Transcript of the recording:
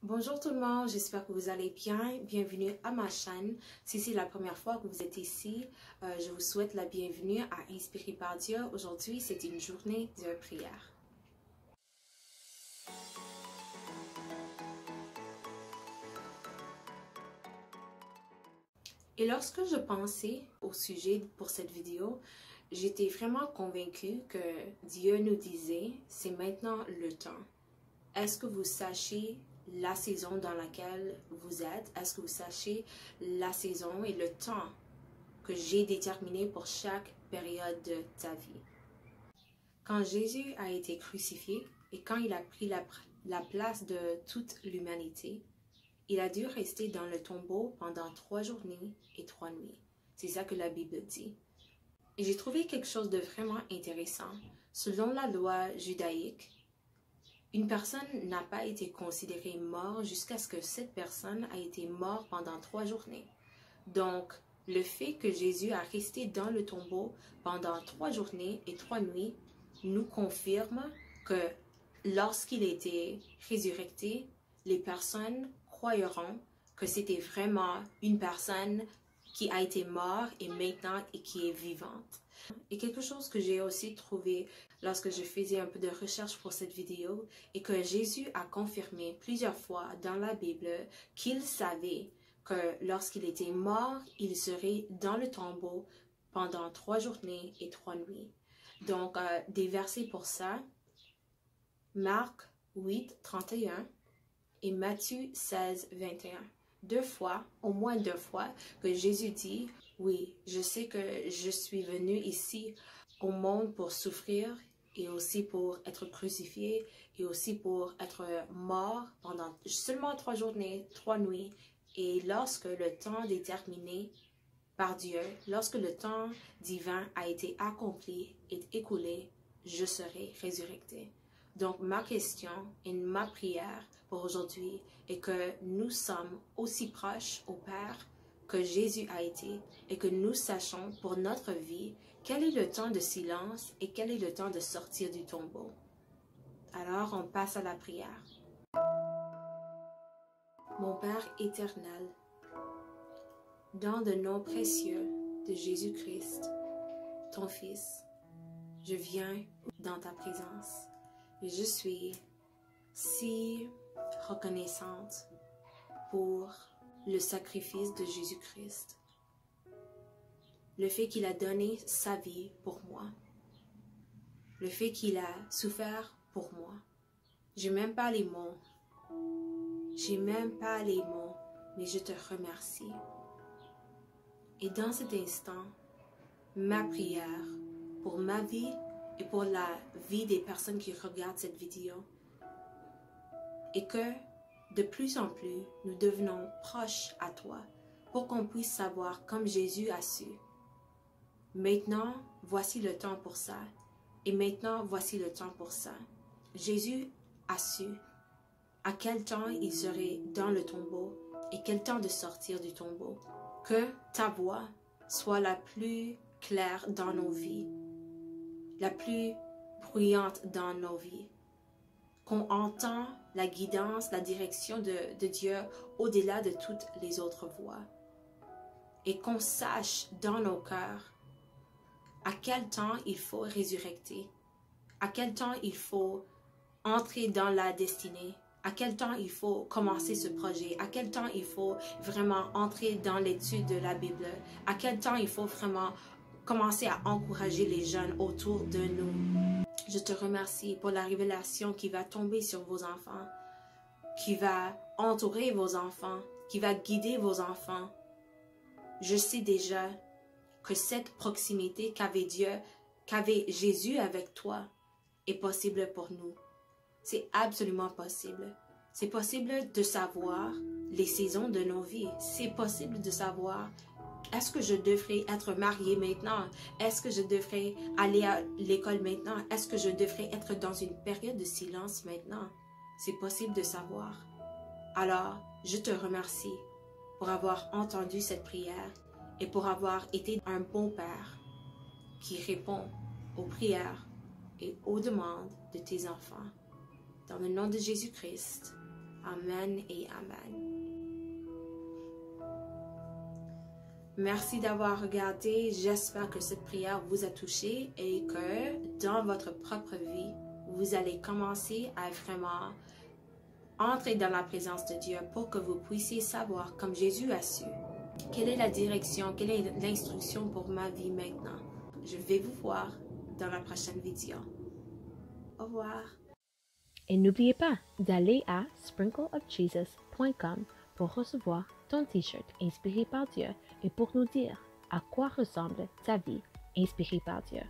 Bonjour tout le monde, j'espère que vous allez bien. Bienvenue à ma chaîne. Si c'est la première fois que vous êtes ici, je vous souhaite la bienvenue à Inspiré par Dieu. Aujourd'hui, c'est une journée de prière. Et lorsque je pensais au sujet pour cette vidéo, j'étais vraiment convaincue que Dieu nous disait, c'est maintenant le temps. Est-ce que vous sachez la saison dans laquelle vous êtes? Est-ce que vous sachez la saison et le temps que j'ai déterminé pour chaque période de ta vie? Quand Jésus a été crucifié et quand il a pris la place de toute l'humanité, il a dû rester dans le tombeau pendant 3 journées et 3 nuits. C'est ça que la Bible dit. Et j'ai trouvé quelque chose de vraiment intéressant. Selon la loi judaïque, une personne n'a pas été considérée morte jusqu'à ce que cette personne a été morte pendant 3 journées. Donc, le fait que Jésus a resté dans le tombeau pendant 3 journées et 3 nuits nous confirme que lorsqu'il était résurrecté, les personnes croiront que c'était vraiment une personne qui a été morte et maintenant et qui est vivante. Et quelque chose que j'ai aussi trouvé lorsque je faisais un peu de recherche pour cette vidéo est que Jésus a confirmé plusieurs fois dans la Bible qu'il savait que lorsqu'il était mort, il serait dans le tombeau pendant 3 journées et 3 nuits. Donc, des versets pour ça, Marc 8, 31 et Matthieu 16, 21. 2 fois, au moins 2 fois, que Jésus dit, oui, je sais que je suis venu ici au monde pour souffrir et aussi pour être crucifié et aussi pour être mort pendant seulement 3 journées, 3 nuits. Et lorsque le temps déterminé par Dieu, lorsque le temps divin a été accompli et écoulé, je serai résurrecté. Donc, ma question et ma prière pour aujourd'hui est que nous sommes aussi proches au Père que Jésus a été et que nous sachons pour notre vie quel est le temps de silence et quel est le temps de sortir du tombeau. Alors, on passe à la prière. Mon Père éternel, dans le nom précieux de Jésus-Christ, ton Fils, je viens dans ta présence et je suis si reconnaissante pour le sacrifice de Jésus-Christ. Le fait qu'il a donné sa vie pour moi. Le fait qu'il a souffert pour moi. J'ai même pas les mots. J'ai même pas les mots, mais je te remercie. Et dans cet instant, ma prière pour ma vie et pour la vie des personnes qui regardent cette vidéo est que de plus en plus, nous devenons proches à toi pour qu'on puisse savoir comme Jésus a su. Maintenant, voici le temps pour ça. Et maintenant, voici le temps pour ça. Jésus a su à quel temps il serait dans le tombeau et quel temps de sortir du tombeau. Que ta voix soit la plus claire dans nos vies, la plus bruyante dans nos vies. Qu'on entend la guidance, la direction de Dieu au-delà de toutes les autres voies. Et qu'on sache dans nos cœurs à quel temps il faut résurrecter, à quel temps il faut entrer dans la destinée, à quel temps il faut commencer ce projet, à quel temps il faut vraiment entrer dans l'étude de la Bible, à quel temps il faut vraiment commencer à encourager les jeunes autour de nous. Je te remercie pour la révélation qui va tomber sur vos enfants, qui va entourer vos enfants, qui va guider vos enfants. Je sais déjà que cette proximité qu'avait Jésus avec toi est possible pour nous. C'est absolument possible. C'est possible de savoir les saisons de nos vies. C'est possible de savoir est-ce que je devrais être mariée maintenant? Est-ce que je devrais aller à l'école maintenant? Est-ce que je devrais être dans une période de silence maintenant? C'est possible de savoir. Alors, je te remercie pour avoir entendu cette prière et pour avoir été un bon père qui répond aux prières et aux demandes de tes enfants. Dans le nom de Jésus-Christ. Amen et Amen. Merci d'avoir regardé. J'espère que cette prière vous a touché et que dans votre propre vie, vous allez commencer à vraiment entrer dans la présence de Dieu pour que vous puissiez savoir, comme Jésus a su, quelle est la direction, quelle est l'instruction pour ma vie maintenant. Je vais vous voir dans la prochaine vidéo. Au revoir. Et n'oubliez pas d'aller à sprinkleofjesus.com pour recevoir ton t-shirt inspiré par Dieu et pour nous dire à quoi ressemble ta vie inspirée par Dieu.